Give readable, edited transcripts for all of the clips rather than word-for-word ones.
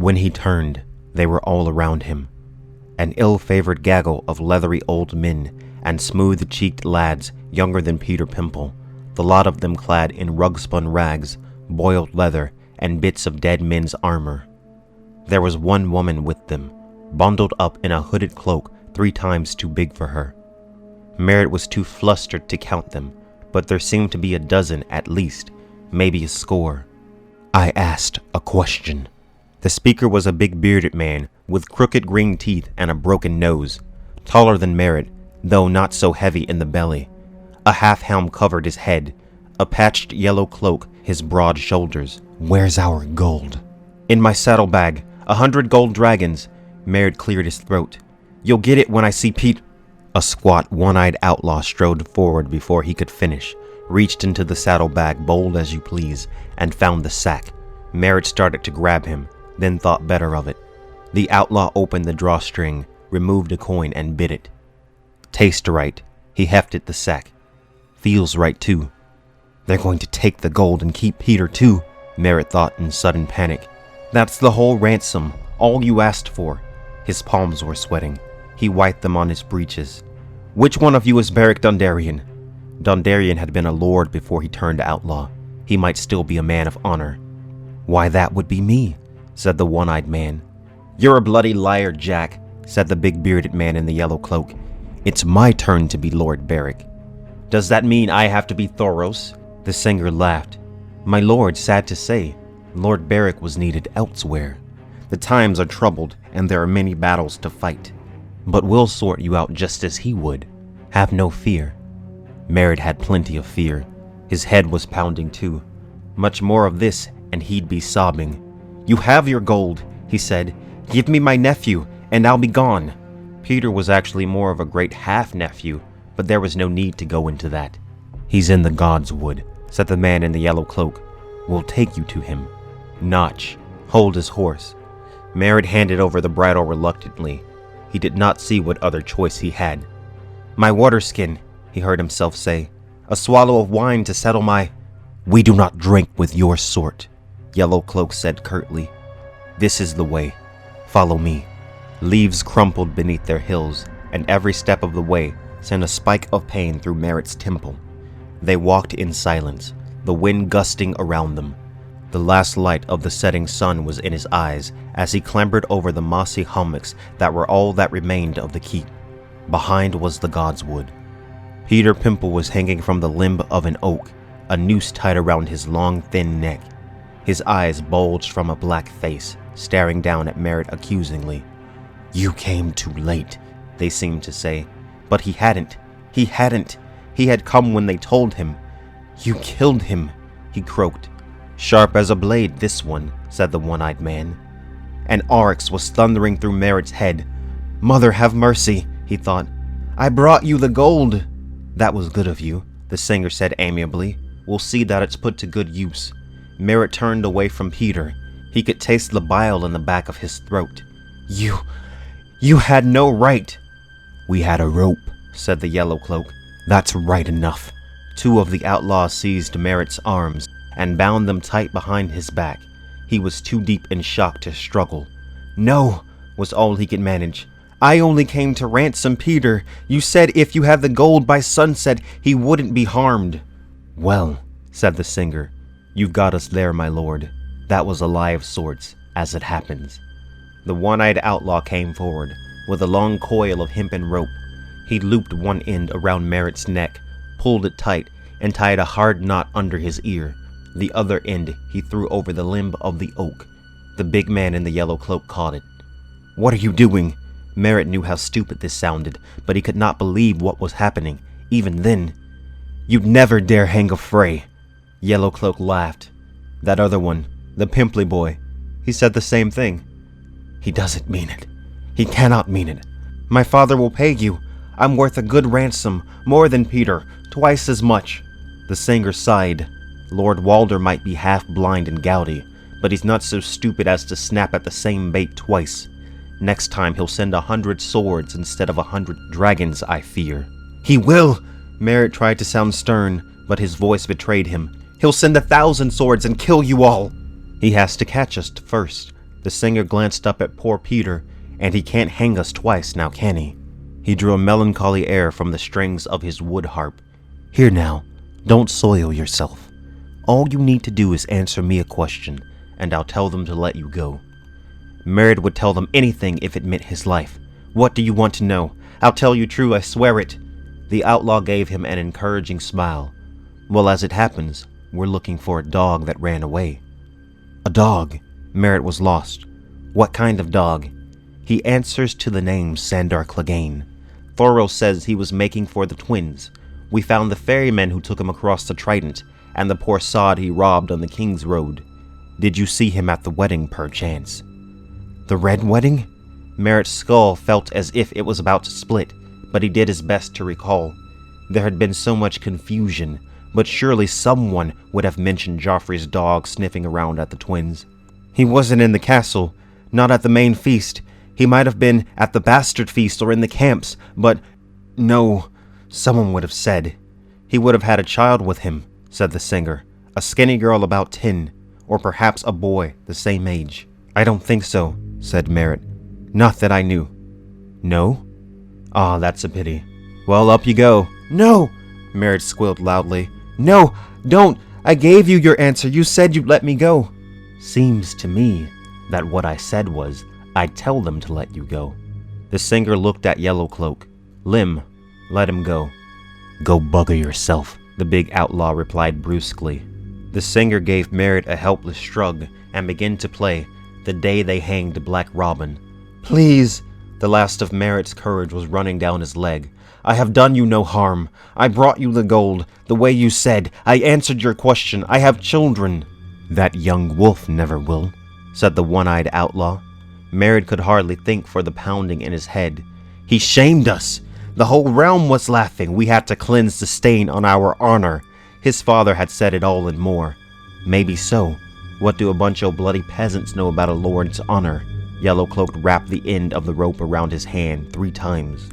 When he turned, they were all around him. An ill-favored gaggle of leathery old men and smooth-cheeked lads younger than Peter Pimple, the lot of them clad in rug-spun rags, boiled leather, and bits of dead men's armor. There was one woman with them, bundled up in a hooded cloak 3 times too big for her. Merritt was too flustered to count them, but there seemed to be a dozen at least, maybe a score. I asked a question. The speaker was a big bearded man with crooked green teeth and a broken nose, taller than Merritt, though not so heavy in the belly. A half-helm covered his head, a patched yellow cloak his broad shoulders. Where's our gold? In my saddlebag, 100 gold dragons. Merritt cleared his throat. You'll get it when I see Pete. A squat, one-eyed outlaw strode forward before he could finish, reached into the saddlebag bold as you please, and found the sack. Merritt started to grab him, then thought better of it. The outlaw opened the drawstring, removed a coin, and bit it. Tastes right. He hefted the sack. Feels right, too. They're going to take the gold and keep Peter, too, Merritt thought in sudden panic. That's the whole ransom, all you asked for. His palms were sweating. He wiped them on his breeches. Which one of you is Beric Dondarrion? Dondarrion had been a lord before he turned outlaw. He might still be a man of honor. Why, that would be me, said the one-eyed man. You're a bloody liar, Jack, said the big bearded man in the yellow cloak. It's my turn to be Lord Beric. Does that mean I have to be Thoros? The singer laughed. My lord, sad to say, Lord Beric was needed elsewhere. The times are troubled, and there are many battles to fight. But we'll sort you out just as he would. Have no fear. Merritt had plenty of fear. His head was pounding too. Much more of this, and he'd be sobbing. You have your gold, he said. Give me my nephew, and I'll be gone. Peter was actually more of a great half-nephew, but there was no need to go into that. He's in the God's Wood, said the man in the yellow cloak. We'll take you to him. Notch, hold his horse. Merritt handed over the bridle reluctantly. He did not see what other choice he had. My water skin, he heard himself say. A swallow of wine to settle my... We do not drink with your sort, Yellow Cloak said curtly. This is the way. Follow me. Leaves crumpled beneath their hills, and every step of the way sent a spike of pain through Merritt's temple. They walked in silence, the wind gusting around them. The last light of the setting sun was in his eyes as he clambered over the mossy hummocks that were all that remained of the keep. Behind was the God's Wood. Peter Pimple was hanging from the limb of an oak, a noose tied around his long, thin neck. His eyes bulged from a black face, staring down at Merritt accusingly. You came too late, they seemed to say. But he hadn't. He hadn't. He had come when they told him. You killed him, he croaked. Sharp as a blade, this one, said the one-eyed man. An oryx was thundering through Merritt's head. Mother, have mercy, he thought. I brought you the gold. That was good of you, the singer said amiably. We'll see that it's put to good use. Merritt turned away from Peter. He could taste the bile in the back of his throat. You had no right. We had a rope, said the yellow cloak. That's right enough. 2 of the outlaws seized Merritt's arms and bound them tight behind his back. He was too deep in shock to struggle. No, was all he could manage. I only came to ransom Peter. You said if you had the gold by sunset, he wouldn't be harmed. Well, said the singer, you've got us there, my lord. That was a lie of sorts, as it happens. The one-eyed outlaw came forward, with a long coil of hempen rope. He looped one end around Merritt's neck, pulled it tight, and tied a hard knot under his ear. The other end he threw over the limb of the oak. The big man in the yellow cloak caught it. What are you doing? Merritt knew how stupid this sounded, but he could not believe what was happening, even then. You'd never dare hang a fray. Yellow Cloak laughed. That other one, the pimply boy, he said the same thing. He doesn't mean it. He cannot mean it. My father will pay you. I'm worth a good ransom, more than Peter, twice as much. The singer sighed. Lord Walder might be half blind and gouty, but he's not so stupid as to snap at the same bait twice. Next time he'll send 100 swords instead of 100 dragons, I fear. He will! Merritt tried to sound stern, but his voice betrayed him. He'll send 1,000 swords and kill you all! He has to catch us first, The singer glanced up at poor Peter, and he can't hang us twice now, can he? He drew a melancholy air from the strings of his wood harp. Here now, don't soil yourself. All you need to do is answer me a question, and I'll tell them to let you go. Merritt would tell them anything if it meant his life. What do you want to know? I'll tell you true, I swear it. The outlaw gave him an encouraging smile. Well, as it happens, we're looking for a dog that ran away. A dog? Merritt was lost. What kind of dog? He answers to the name Sandar Clegane. Thoreau says he was making for the twins. We found the ferryman who took him across the Trident, and the poor sod he robbed on the King's Road. Did you see him at the wedding, perchance? The Red Wedding? Merritt's skull felt as if it was about to split, but he did his best to recall. There had been so much confusion, but surely someone would have mentioned Joffrey's dog sniffing around at the twins. He wasn't in the castle, not at the main feast. He might have been at the bastard feast or in the camps, but no, someone would have said. He would have had a child with him, said the singer, a skinny girl about 10, or perhaps a boy the same age. I don't think so, said Merritt. Not that I knew. No? Ah, that's a pity. Well, up you go. No! Merritt squealed loudly. No, don't! I gave you your answer. You said you'd let me go. Seems to me that what I said was, I'd tell them to let you go. The singer looked at Yellowcloak. Lim, let him go. Go bugger yourself, the big outlaw replied brusquely. The singer gave Merritt a helpless shrug and began to play The Day They Hanged Black Robin. Please! The last of Merritt's courage was running down his leg. I have done you no harm. I brought you the gold, the way you said. I answered your question. I have children. That young wolf never will, said the one-eyed outlaw. Merritt could hardly think for the pounding in his head. He shamed us. The whole realm was laughing. We had to cleanse the stain on our honor. His father had said it all and more. Maybe so. What do a bunch of bloody peasants know about a lord's honor? Yellowcloak wrapped the end of the rope around his hand 3 times.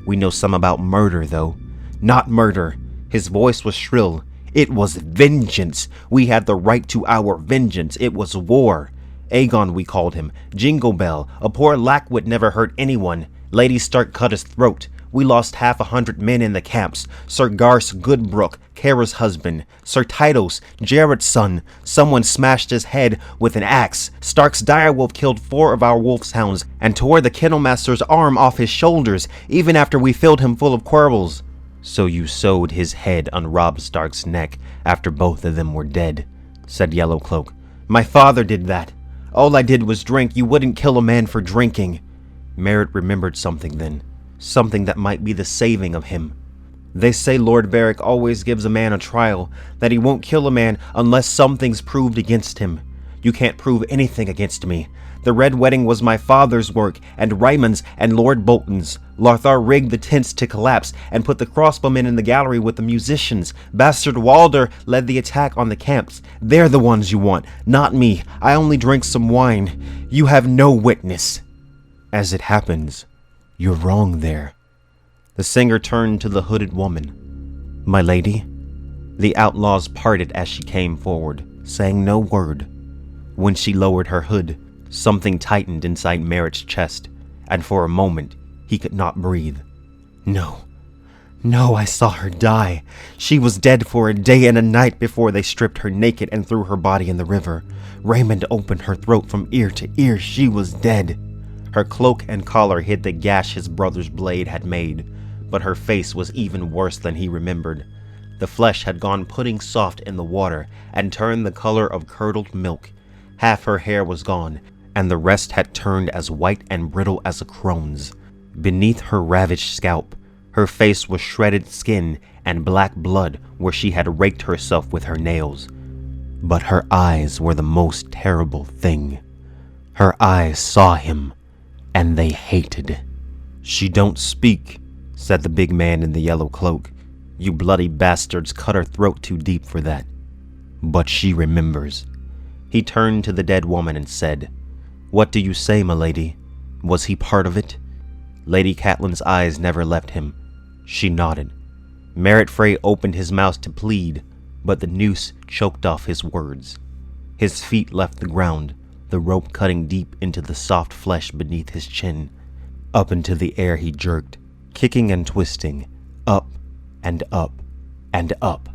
We know some about murder, though. Not murder. His voice was shrill. It was vengeance. We had the right to our vengeance. It was war. Aegon, we called him. Jingle Bell. A poor lackwit never hurt anyone. Lady Stark cut his throat. We lost 100 men in the camps. Sir Garce Goodbrook, Kara's husband. Sir Tytos, Jared's son. Someone smashed his head with an axe. Stark's direwolf killed 4 of our wolf's hounds and tore the kennelmaster's arm off his shoulders, even after we filled him full of querbles. So you sewed his head on Robb Stark's neck after both of them were dead, said Yellowcloak. My father did that. All I did was drink. You wouldn't kill a man for drinking. Merritt remembered something then. Something that might be the saving of him. They say Lord Beric always gives a man a trial, that he won't kill a man unless something's proved against him. You can't prove anything against me. The Red Wedding was my father's work, and Rymon's and Lord Bolton's. Larthar rigged the tents to collapse and put the crossbowmen in the gallery with the musicians. Bastard Walder led the attack on the camps. They're the ones you want, not me. I only drink some wine. You have no witness. As it happens, you're wrong there. The singer turned to the hooded woman. My lady? The outlaws parted as she came forward, saying no word. When she lowered her hood, something tightened inside Merritt's chest, and for a moment he could not breathe. No, I saw her die. She was dead for a day and a night before they stripped her naked and threw her body in the river. Raymond opened her throat from ear to ear. She was dead. Her cloak and collar hid the gash his brother's blade had made, but her face was even worse than he remembered. The flesh had gone pudding soft in the water and turned the color of curdled milk. Half her hair was gone, and the rest had turned as white and brittle as a crone's. Beneath her ravaged scalp, her face was shredded skin and black blood where she had raked herself with her nails. But her eyes were the most terrible thing. Her eyes saw him, and they hated. She don't speak, said the big man in the yellow cloak. You bloody bastards cut her throat too deep for that. But she remembers. He turned to the dead woman and said, What do you say, milady? Was he part of it? Lady Catelyn's eyes never left him. She nodded. Merritt Frey opened his mouth to plead, but the noose choked off his words. His feet left the ground. the rope cutting deep into the soft flesh beneath his chin. Up into the air he jerked, kicking and twisting, up and up and up.